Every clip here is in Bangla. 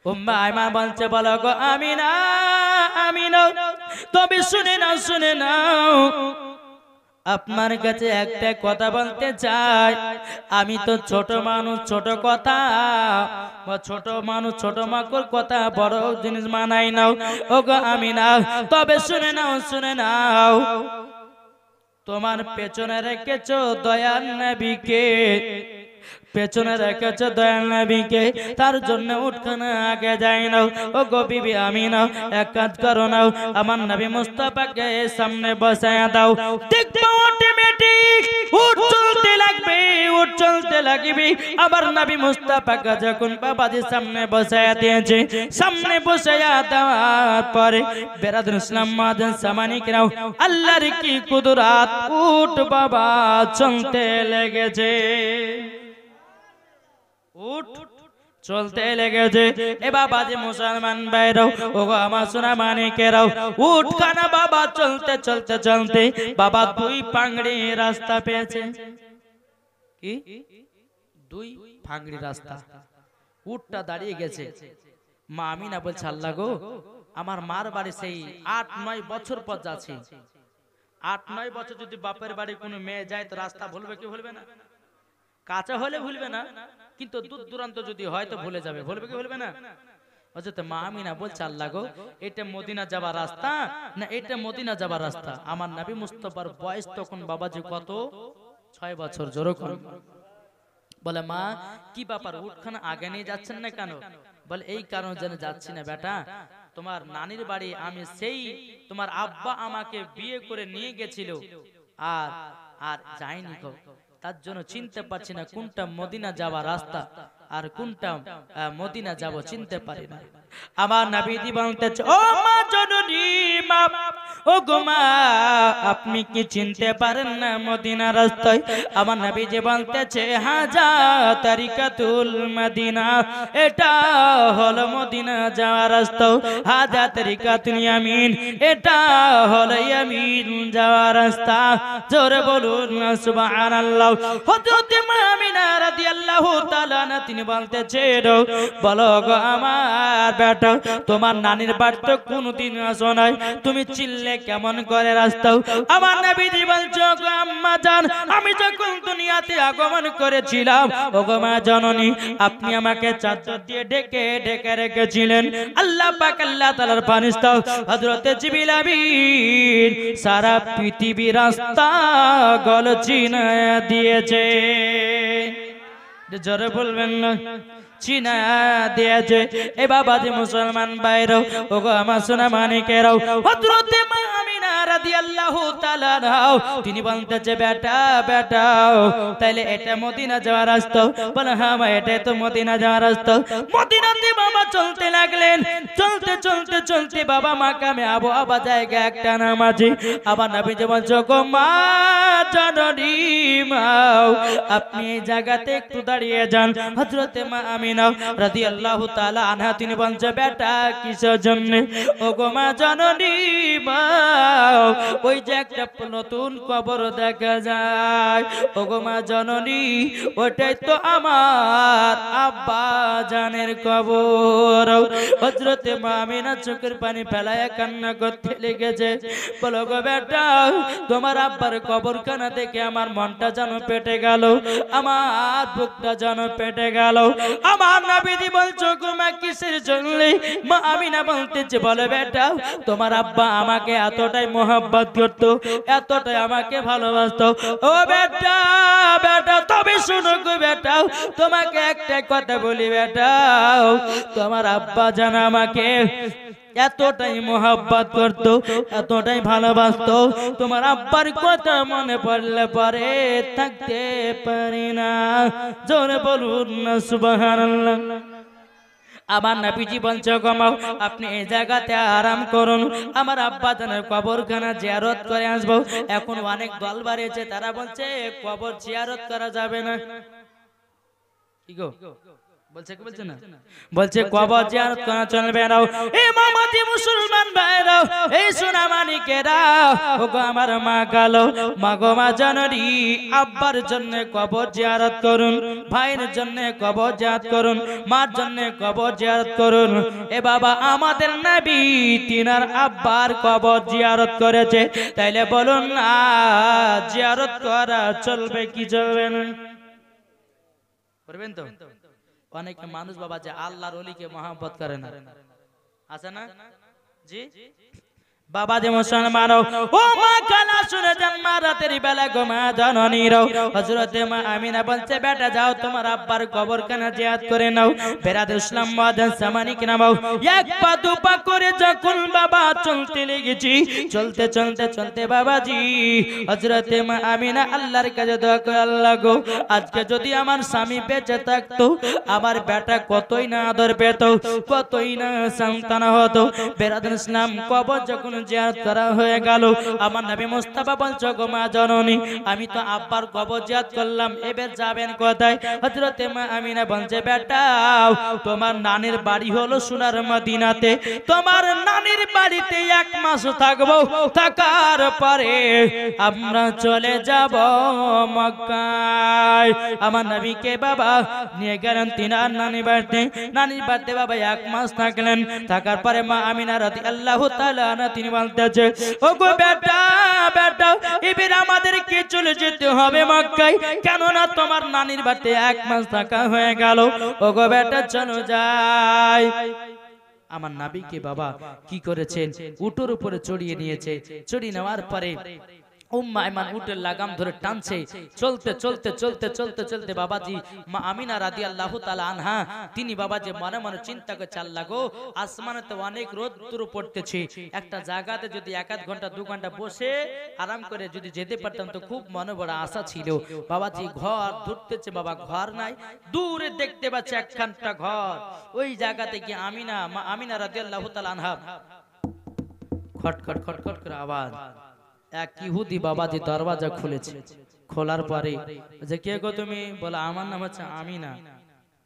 উম্মে আইমান বলছে বলো গো আমিনা আমিনা তবে শুনে নাও আপনার কাছে একটা কথা বলতে চাই। আমি তো ছোট মানুষ, ছোট কথা বা ছোট মানুষ ছোট মাকুর কথা বড় জিনিস মানাই নাও। ওগো আমিনা তবে শুনে নাও তোমার পেছনে রেখেছো দয়াল নবীকে, পেছনে রেখেছো দয়াল নবীকে, তার জন্য উঠখানা আগে যায় নাও। ও গো বিবি আমিনা এক কাজ করো নাও, আমার নবী মুস্তাফাকে সামনে বসায়া দাও। দেখবো অটোমেটিক উঠ চলতে লাগবে। আবার নবী মুস্তাফাকে যখন বাবাজি সামনে বসায়া দিয়েছে, সামনে বসায়া দেওয়ার পরে বেরাদুল ইসলাম মাদান সামানিক নাও, আল্লাহর কি কুদরত, উঠ বাবা চলতে লেগেছে, উঠ চলতে লেগেছে। এ বাবাজি মুসলমান ভাইরাও, ওগো আমার সোনা মানিকেরাও, উঠ খানা বাবা চলতে বাবা দুই পাংড়ি রাস্তা পেয়েছে। কি দুই পাংড়ি রাস্তা? উঠটা দাঁড়িয়ে গেছে। মা আমিনা বলছে আল্লাহ গো, আমার মার বাড়ি সেই ৮-৯ বছর পর যাচ্ছে। ৮-৯ বছর যদি বাপের বাড়ি কোনো মেয়ে যায় তো রাস্তা ভুলবে কি ভুলবে না? কাঁচা হলে ভুলবে না, কিন্তু দূর দূরান্ত যদি হয় তো ভুলে যাবে। ভুলবে কি ভুলবে না? হযরত মা আমিনা বলছে আল্লাহ গো, এটা মদিনা যাবার রাস্তা না এটা মদিনা যাবার রাস্তা? আমার নবী মুস্তাফার বয়স তখন বাবাজি কত? ৬ বছর। জোরে করুন। বলে মা কি ব্যাপার, উঠখানা আগে নিয়ে যাচ্ছেন না কেন? বলে এই কারণ জন্য যাচ্ছি না বেটা, তোমার নানির বাড়ি আমি সেই তোমার আব্বা আমাকে বিয়ে করে নিয়ে গেছিল, আর যাইনি গো, তার জন্য চিনতে পারছি না কোনটা মদিনা যাওয়ার রাস্তা আর কোনটা মদিনা যাব চিনতে পারি না। আমার নবীজি বলতেছে ও মা জননী মা, ও গো মা আপনি কি চিনতে পারেন না মদিনা রাস্তায়? আমার নবীজি বলতেছে হাজা তরিকাতুল মদিনা, এটা হলো মদিনা যাওয়ার রাস্তা। হাজা তরিকাতুল ইয়ামিন, এটা হলো ইয়ামিন যাওয়ার রাস্তা। জোরে বলুন সুবহানাল্লাহ। হযরত মা আমিনা রাদিয়াল্লাহু তাআলা আনহা তিনি বলতেছেন বলো গো আমার বেটা, তোমার নানির বাড়ি তো কোনদিন আসো নাই, তুমি চিনলে কেমন করে রাস্তা? আমার নবীজি বলছে গো আম্মা জান, আমি যখন দুনিয়াতে আগমন করেছিলাম ও গো মা জননী, আপনি আমাকে চাদর দিয়ে ঢেকে রেখেছিলেন। আল্লাহ পাক আল্লাহ তাআলার ফেরেশতা হযরত জিবরিল আমিন সারা পৃথিবীর রাস্তা গল চিনা দিয়েছে। জোরে বলবেন না, চিনা দিয়েছে। এ বাবাজি মুসলমান ভাইরাও, ওগো আমার সোনা মানিকেরাও, হযরত মা আমিনা রাদিয়াল্লাহু তাআলা আনহা তিনি বলতেছে বেটা তাইলে এটা মদিনা যাওয়ার রাস্তা? বলে হ্যাঁ মা এটাই তো মদিনা যাওয়ার রাস্তা। মদিনাতে বাবা চলতে লাগলেন, চলতে বাবা মাকামে আবু জায়গা একটা নামাজি। আবার নবীজি বলছে গো মা জননী মা, আপনি এই জায়গাতে একটু দাঁড়িয়ে যান। হযরত মা আমিনা রাদিয়াল্লাহু তাআলা আনহা তিনি বলছে বেটা কিসের জন্য? ও গো মা জননী মা, ওই যে একটা নতুন কবর দেখা যায়, ও গো মা জননী ওটাই তো আমার আব্বা জানের কবর। হযরত মা আমিনা চোখের পানি ফেলায় কান্না করতে লেগেছে। বলো গো বেটা, তোমার আব্বার কবরখানা দেখে আমার মনটা যেন পেটে গেল, আমার বুকটা যেন পেটে গেল। আমার নবীজি বলছো গো মা কিসের জন্য? মা আমিনা বলতেছে বলে বেটা, তোমার আব্বা আমাকে এতটাই মোহাব্বত করতো, এতটাই আমাকে ভালোবাসতো। ও বেটা তবে শোনো গো বেটা, তোমাকে একটা কথা বলি বেটা, তোমার আব্বা জান আমাকে এতটাই মোহাব্বত করতো, এতটাই ভালোবাসতো, তোমার আব্বার কথা মনে পড়লে পরে থাকতে পারি না। জোরে বলুন না সুবহানাল্লাহ। আমার নবীজি বলছে গমাও আপনি এই জায়গাতে আরাম করুন, আমার আব্বা জানের কবরখানা জিয়ারত করে আসবো। এখন অনেক দল বাড়িয়েছে, তারা বলছে কবর জিয়ারত করা যাবে না। কি গো বলছে কি বলছে না? বলছে কবর জিয়ারত করা চলবে না। এই মামাতি মুসলমান ভাইরা, এই সোনামানিকেরা, ওগো আমার মা গেল, মা গো মা জননী, আব্বার জন্য কবর জিয়ারত করুন, ভাইয়ের জন্য কবর জিয়ারত করুন, মার জন্য কবর জিয়ারত করুন। এ বাবা, আমাদের নবী তিনার আব্বার কবর জিয়ারত করেছে, তাইলে বলুন না জিয়ারত করা চলবে কি চলবে না? করবেন তো? অনেকে মানুষ বাবা যে আল্লাহর ওলিকে মহব্বত করে না, আছে না? জি বাবা যে মুসলমান, ও মা কালা শুনে যান, মা রাতের বেলা গো মা জননীর, হযরতে মা আমিনা বলছে বেটা যাও তোমার আব্বার কবর খানা জিয়ারত করে নাও। বেরাদর ইসলাম মুআজ্জিন সামানি কি নামাও, এক পা দু পা করে যখন বাবা চলতে লেগেছি, চলতে চলতে চলতে বাবাজি হযরতে মা আমিনা আল্লাহর কাছে দোয়া করে, আল্লাহ গো আজকে যদি আমার স্বামী বেঁচে থাকতো, আমার বেটা কতই না আদর পেত, কতই না সন্তান হতো। বেরাদর ইসলাম কবর যখন জিয়ারত করা হয়ে গেল, আমার নবী মুস্তাফা বলছো গো মা জননী, আমি তো আব্বার কবর জিয়ারত করলাম, এবার যাবেন কোথায়? হযরতে মা আমিনা বলছে বেটা তোমার নানির বাড়ি হলো সোনার মদিনাতে, তোমার নানির বাড়িতে 1 মাস থাকবো, থাকার পরে আমরা চলে যাব মক্কায়। আমার নবীকে বাবা নিয়ে গেলেন তিনার নানির বাড়িতে, নানির বাড়িতে বাবা 1 মাস থাকলেন, থাকার পরে মা আমিনা রাদিয়াল্লাহু তাআলা তিনি বলতেছে ও গো বেটা বেটা এবার আমাদেরকে চলে যেতে হবে মক্কায়, কেন না তোমার নানির বাড়িতে 1 মাস থাকা হয়ে গেল, ও গো বেটা চলো যাই। আমার নবীকে বাবা কি করেছেন, উটের উপরে চড়িয়ে নিয়েছে, চড়িয়ে নেওয়ার পরে উম্মে আইমান উটের লাগাম ধরে টানছে, চলতে চলতে চলতে চলতে চলতে বাবাজি মা আমিনা রাদিয়াল্লাহু তাআলা আনহা তিনি বাবাজি মনে মনে চিন্তা করে, আল্লাহ গো আসমানেতে অনেক রোদ্দুর পড়তেছে, একটা জায়গাতে যদি 1-1 ঘন্টা 2 ঘন্টা বসে আরাম করে যদি যেতে পারতাম তো খুব মনে বড় আশা ছিল। বাবাজি ঘর ধরতেছে, বাবা ঘর নাই, দূরে দেখতে পাচ্ছে একখানটা ঘর, ওই জায়গাতে গিয়ে আমিনা মা আমিনা রাদিয়াল্লাহু তাআলা আনহা খটখট খটখট করে আওয়াজ, এক ইহুদি বাবাজি দরওয়াজা খুলেছে, খোলার পরে যে কে গো তুমি? বলে আমার নাম হচ্ছে আমিনা।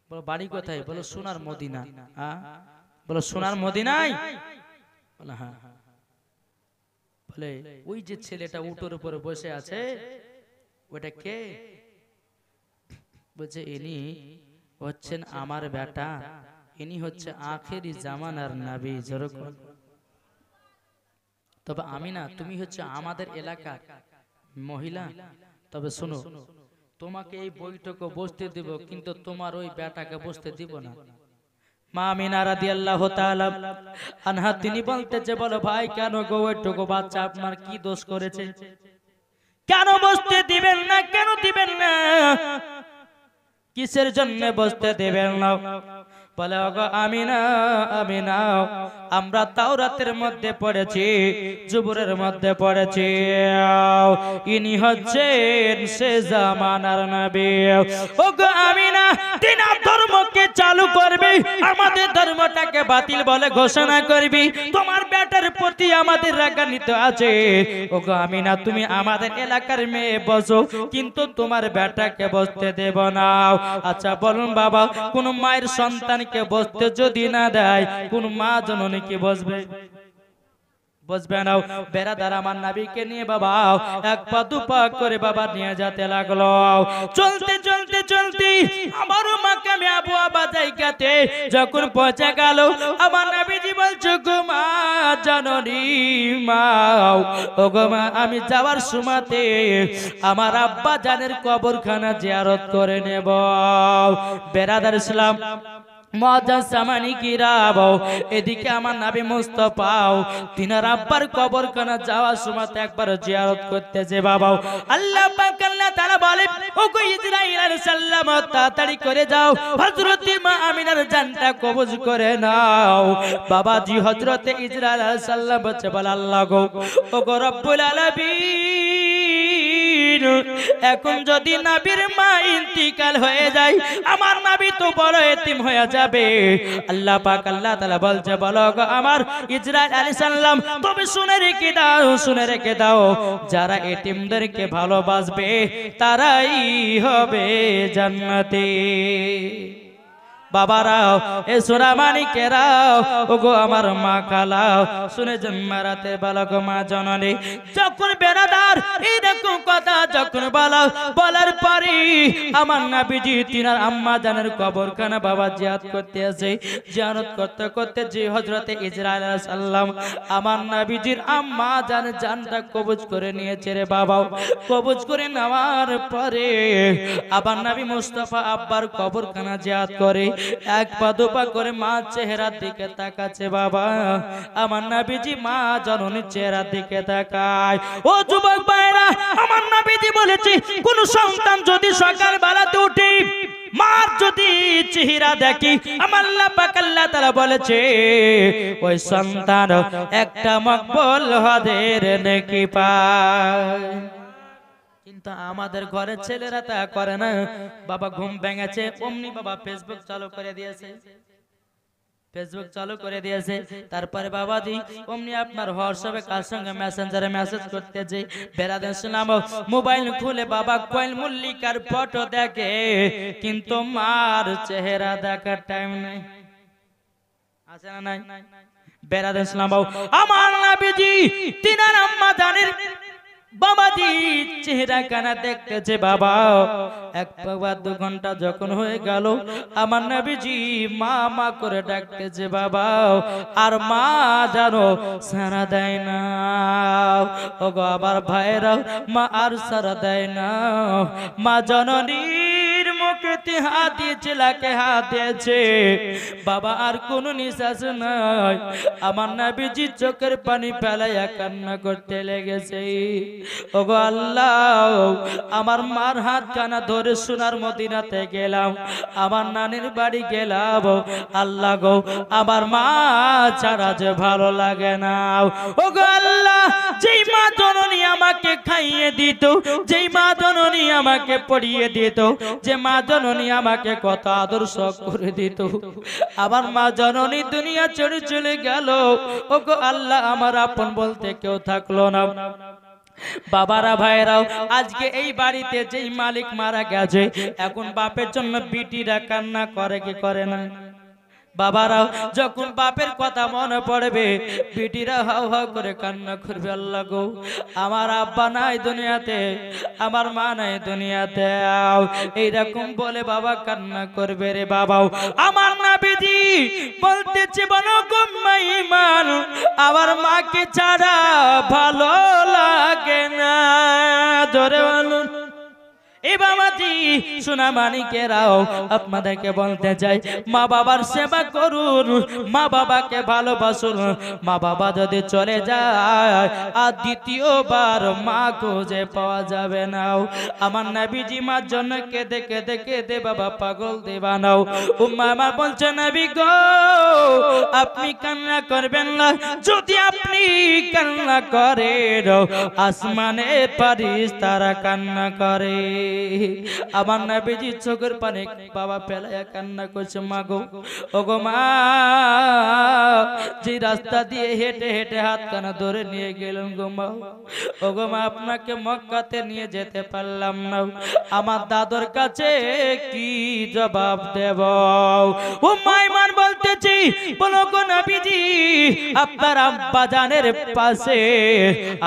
বলো বাড়ি কোথায়? বলো সোনার মদিনা। হ্যাঁ বলো সোনার মদিনায়? বলে হ্যাঁ। বলে ওই যে ছেলেটা উটের উপরে বসে আছে ওটা কে? বলছে ইনি হচ্ছেন আমার বেটা, ইনি হচ্ছে আখেরি জামানার নবী। যেরকম তবে আমিনা তুমি হচ্ছে আমাদের এলাকার মহিলা, তবে শোনো তোমাকে এই বৈঠকে বসতে দিব, কিন্তু তোমার ওই বেটাকে বসতে দিব না। মা আমিনা রাদিয়াল্লাহু তাআলা আনহা তিনি বলতেছে বলো ভাই কেন গো ওইটুকু বাচ্চা আপনার কি দোষ করেছে, কেন বসতে দিবেন না, কেন দিবেন না, কিসের জন্য বসতে দিবেন না? বলে ওগো আমিনা আমিনা আমরা তাওরাতের মধ্যে পড়েছি, জুবুরের মধ্যে পড়েছি, ইনি হচ্ছেন সে জামানার নবী। ওগো আমিনা তিনা ধর্মকে চালু করবি, আমাদের ধর্মটাকে বাতিল বলে ঘোষণা করবি, তোমার বেটার প্রতি আমাদের রাগান্বিত আছে। ওগো আমিনা তুমি আমাদের এলাকার মেয়ে বসো, কিন্তু তোমার বেটাকে বসতে দেব না। আচ্ছা বলুন বাবা, কোন মায়ের সন্তান কে বসতে যদি না দেয় কোন মা জননী কি বসবে? বসবে না। বেরাদার আমার নবীকে নিয়ে বাবা 1 পা 2 পা করে বাবা নিয়ে যেতে লাগলো, চলতে চলতে চলতে আমার মাকামে আবু আবা জায়গাতে যখন পৌঁছে গেল, আমার নবীজি বলছে গো মা জননী মা, ও গো মা আমি যাওয়ার সময়তে আমার আব্বা জানের কবরখানা জিয়ারত করে নেব। বেরাদার ইসলাম মুআজ্জিন সামানি কিরাম, এদিকে আমার নবী মুস্তাফা তিনার আব্বার কবরখানা যাওয়ার সময় একবার জিয়ারত করতেছে বাবা। আল্লাহ পাক আল্লাহ তাআলা বলে ও গো ইসরাঈল আলাইহিস সালাম তাড়াতাড়ি করে যাও, হযরতে মা আমিনার জানটা কবজ করে নাও। বাবাজি হযরতে ইসরাঈল আলাইহিস সালাম বলছে বল আল্লাহ গো ও গো রব্বুল আলামিন, এখন যদি নবীর মা ইন্তিকাল হয়ে যায় আমার নবী তো বড় এতিম হয়ে যাবে। আল্লাহ পাক আল্লাহ তাআলা বলছে বলো গো আমার ইসরাঈল আলাইহিস সালাম তুমি শুনে রেখে দাও, শুনে রেখে দাও, যারা এতিমদেরকে ভালোবাসবে তারাই হবে জান্নাতে। বাবারাও এ সোনামানিকেরাও ওগো আমার মা খালাও শুনে জন্মারাতে বালক মা জননী যখন বেরাদার এইরকম কথা যখন বলার পরে আমার নবীজি তিনার আম্মা জানের কবরখানা বাবা জিয়ারত করতে আসে। জিয়ারত করতে করতে যে হযরতে ইসরাইল আলাইহিস সালাম আমার নবীজির আম্মা জানটা কবজ করে নিয়েছে রে বাবা। কবজ করে নেওয়ার পরে আবার নবী মুস্তাফা আব্বার কবরখানা জিয়ারত করে এক পা দুপা করে মা চেহারার দিকে তাকাচ্ছে বাবা। আমার নবীজি মা জননীর চেহারার দিকে তাকায়। ও যুবক ভাইরা আমার নবীজি বলেছে কোন সন্তান যদি সকাল বেলাতে উঠে মার যদি চেহারা দেখি আমার আল্লাহ পাক আল্লাহ তাআলা বলেছে ওই সন্তান একটা মকবুল হজের নেকি পায়। কিন্তু আমাদের ঘরের ছেলেরা তা করে না। বাবা ঘুম ভেঙেছে অমনি বাবা ফেসবুক চালু করে দিয়েছে তারপরে বাবাজি অমনি আপনার হোয়াটসঅ্যাপে কার সঙ্গে মেসেঞ্জারে মেসেজ করতেছে বেরাদের শুনাম মোবাইল খুলে বাবা কোয়েল মল্লিকার ফটো দেখে কিন্তু মার চেহারা দেখার টাইম নাই। আছে না নাই? বেরাদের শুনাম আমার নবীজি তিনার আম্মা জানের বাবাজি চেহারা কানা দেখতেছে বাবা। এক বা 2 ঘন্টা যখন হয়ে গেল আমার নবীজি মা মা করে ডাকতেছে বাবা আর মা জানো সারা দেয় না। ওগো আবার ভাইরা মা আর সারা দেয় না। মা জননীর মুখে হাত দিয়েছে লাকে হাত দিয়েছে বাবা আর কোন নিঃশ্বাস নাই। আমার নবীজি চোখের পানি ফেলাইয়া কান্না করতে লেগেছে। ওগো আল্লাহ আমার মার হাত কানা ধরে সোনার মদিনাতে গেলাম আমার নানির বাড়ি গেলাম আল্লাহ গো আমার মা ছাড়া যে ভালো লাগে না। ওগো আল্লাহ যেই মা জননী আমাকে খাইয়ে দিত যেই মা জননী আমাকে পড়িয়ে দিত যে মা জননী আমাকে কত আদর্শ করে দিত আমার মা জননী দুনিয়া ছেড়ে চলে গেল। ওগো আল্লাহ আমার আপন বলতে কেউ থাকলো না। বাবারা ভাইরাও আজকে এই বাড়িতে যেই মালিক মারা গেছে এখন বাপের জন্য বিটিরা কান্না করে কি করে না? বাবারাও যখন বাপের কথা মনে পড়বে বিটিরা হাও হাও করে কান্না করবে আল্লাহ গো আমার আব্বা নাই দুনিয়াতে আমার মা নাই দুনিয়াতে এইরকম বলে বাবা কান্না করবে রে বাবাও। আমার নবীজি বলতেছে বলো গো মাইমান আমার মাকে ছাড়া ভালো লাগে না। জোরে বলুন এ বাবাজি সোনামানিকেরাও আপনাদেরকে বলতে চাই মা বাবার সেবা করুন মা বাবাকে ভালোবাসুন। মা বাবা যদি চলে যায় আর দ্বিতীয়বার মা খুঁজে পাওয়া যাবে না। আমার নবীজি মার জন্য কেঁদে কেঁদে কেঁদে বাবা পাগল দিবানাও। উম্মা আমার বলছে নবী গো আপনি কান্না করবেন না। যদি আপনি কান্না করেন আসমানে ফারিস্তারা কান্না করে। আমার নবীজি চোখের পানি বাবা ফেলাইয়া কান্না করছে মা গো ওগো মা যে রাস্তা দিয়ে হেঁটে হেঁটে হাত কানা ধরে নিয়ে গেলাম গো মা ওগো মা আপনাকে মক্কাতে নিয়ে যেতে পারলাম না আমার দাদর কাছে কি জবাব দেব? ও মাইমান বলতেছি বলো গো নবীজি আপনার আব্বা জানের পাশে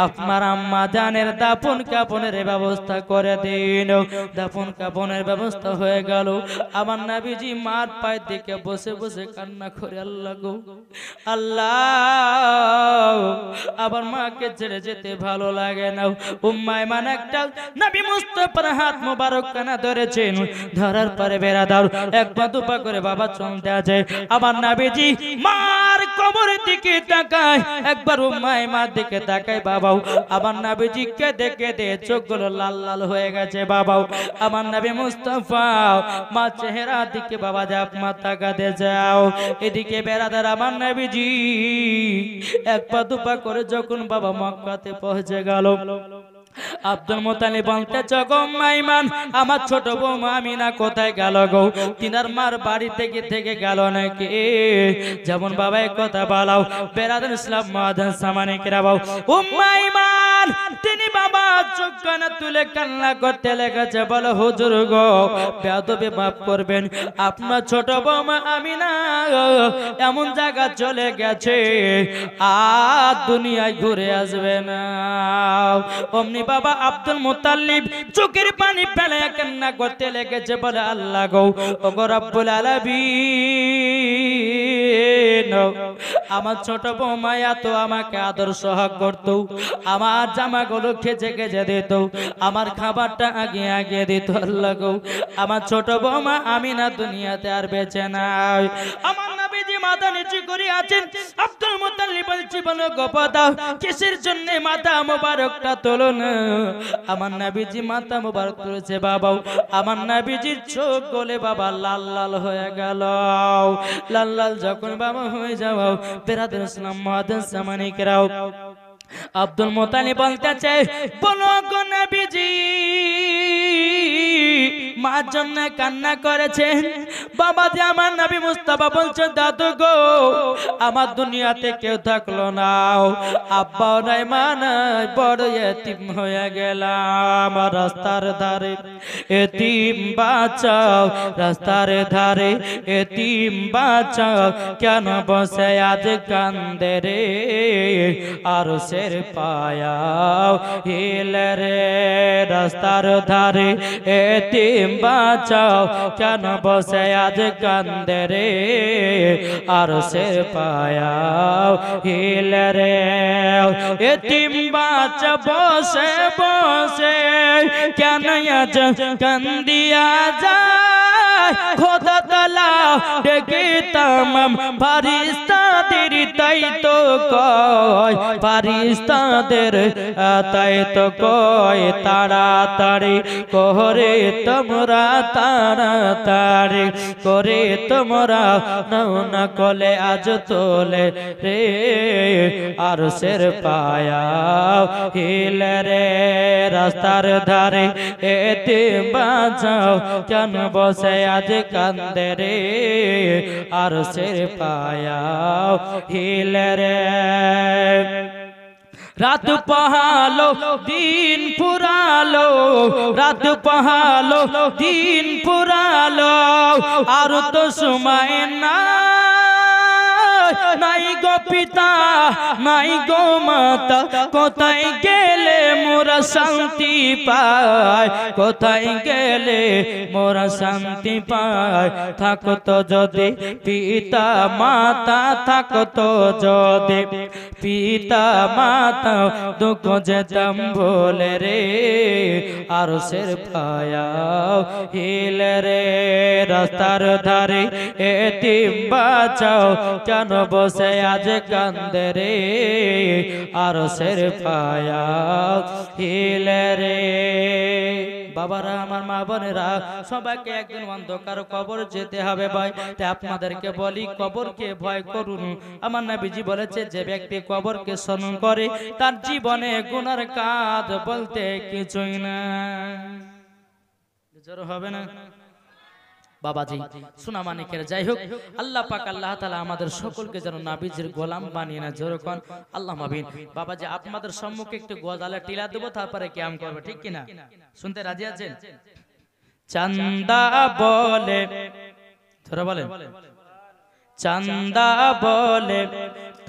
আপনার আম্মা জানের দাফন কাফনের ব্যবস্থা করে দিন। দাফন কাফনের ব্যবস্থা হয়ে গেল। আমার নবীজি মার পায়ের দিকে বসে বসে কান্না করে আল্লাহ গো আল্লাহ আবার মাকে ছেড়ে যেতে ভালো লাগে না। উম্মা ইমান একটা নবী মুস্তাফার হাত মোবারক কানা ধরেছেন ধরার পরে বেড়া দাও এক পা দুপা করে বাবা চলতে আছে। আমার নবীজি মার কবরের দিকে তাকায় একবার উম্মা ইমার দিকে তাকায় বাবাও আমার নবীজি কেঁদে কেঁদে চোখগুলো লাল লাল হয়ে গেছে বাবাও। আমার নবী মুস্তাফা মা চেহারা দিকে বাবা যা মা তাকাতে যাও এদিকে বেড়াদার আমার নবীজি এক পা দুপা করে যখন বাবা মক্কাতে পৌঁছে গেল আব্দুল মুতালিব বলতে গো মাইমান আমার ছোট বৌমা আমিনা কোথায় গেল গো? তিনার মার বাড়ি থেকে গেল নাকি? যেমন বাবা কথা বলাও বেরাদার ইসলাম মাদান সামানিকেরা বাও ও মাইমান মুসলমান তিনি বাবা চোখ কানা তুলে কান্না করতে লেগেছে। বলে হুজুর গো বেয়াদবি মাফ করবেন, আপনার ছোট বৌমা আমিনা এমন জায়গা চলে গেছে আর দুনিয়ায় ঘুরে আসবে না। অমনি বাবা আব্দুল মুত্তালিব চোখের পানি ফেলে কান্না করতে লেগেছে। বলে আল্লাহ গো ওগো রব্বুল আলামিন, আমার ছোট বৌমা এত আমাকে আদর সহাগ করতো, আমার জামাগুলো খেচে খেচে দিত, আমার খাবারটা আগে আগে দিত। আল্লাহ গো আমার ছোট বৌমা আমিনা দুনিয়াতে আর বেঁচে নাই। আমার নবীজি মাথা নিচু করে আছেন। আব্দুল মুত্তালিব বলছি বলো গোপদা কিসের জন্য মাথা মোবারকটা তোলো না। আমার নবীজি মাথা মোবারক তুলেছে বাবা, আমার নবীজির চোখ গলে বাবা লাল লাল হয়ে গেল। লাল লাল যখন বাবা হয়ে যাও বেরাদুল ইসলাম মুআদ্দিস সামানিকরাও, আব্দুল মুত্তালিব বলতেছে বলো গো নবীজি মার জন্য কান্না করেছেন। বাবা যে আমার নবী মুস্তাফা বলছে দাদু গো আমার দুনিয়াতে কেউ থাকলো না, আব্বাও নাই মা নাই, বড় এতিম হয়ে গেলাম। রাস্তার ধারে এতিম বাঁচাও, রাস্তার ধারে এতিম বাঁচাও, কেন বসে আজ কান্দে রে আরশের পায়াও হিলে রে। রাস্তার ধারে এতিম বাঁচাও, কেন বসে আজ কান্দে রে আরশের পায়াও হিলে রে। এতিম বাঁচা বসে বসে কেন আজ কান্দিয়া যায়, খোদা তাআলা ডেকে তামাম ফারিস্তাদের তাই তো কয়, ফারিস্তাদের তাই তো কয় তাড়াতাড়ি করে তোমরা, তাড়াতাড়ি করে তোমরা নাও না কলে আজ তোলে রে আরশের পায়াও হিলে রে। রাস্তার ধারে এতিম বাঁচাও, কেন বসে আজ কান্দে রে আরশের পায়াও হিলে রে। রাত পহালো দিন ফুরালো, রাত পহালো দিন ফুরালো, আর তো সময় নাই গো পিতা নাই গো মাতা, কোথায় গেলে মোরা শান্তি পায়, কোথায় গেলে মোরা শান্তি পায়। থাকতো যদি পিতা মাতা, থাকতো যদি পিতা মাতা, দুঃখ যেতাম ভোলে রে আরশের পায়াও হিলে রে। রাস্তার ধারে এতিম বাঁচাও, কেন বসে আজ কান্দে রে আরশের পায়াও হিলে রে। বাবারা আমার মা বোনেরা সবাইকে একদিন অন্ধকার কবর যেতে হবে ভাই, তাই আপনাদেরকে বলি কবরকে ভয় করুন। আমার নবীজি বলেছে যে ব্যক্তি কবরকে স্মরণ করে তার জীবনে গুনার কাজ বলতে কিছুই না, জোর হবে না বাবাজি সোনা মানিকের। যাই হোক আল্লাহ পাক আল্লাহ তাআলা আমাদের সকলকে যেন নবীজির গোলাম বানিয়ে না, জোর কোন আল্লাহুম্মা আমিন। বাবাজি আপনাদের সম্মুখে একটু গজালে টিলা দেব, তারপরে কিয়াম করব, ঠিক কি না? শুনতে রাজি আছেন? চান্দা বলে, ধরে বলেন চান্দা বলে,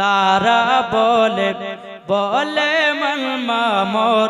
তারা বলে, বলে মন মামর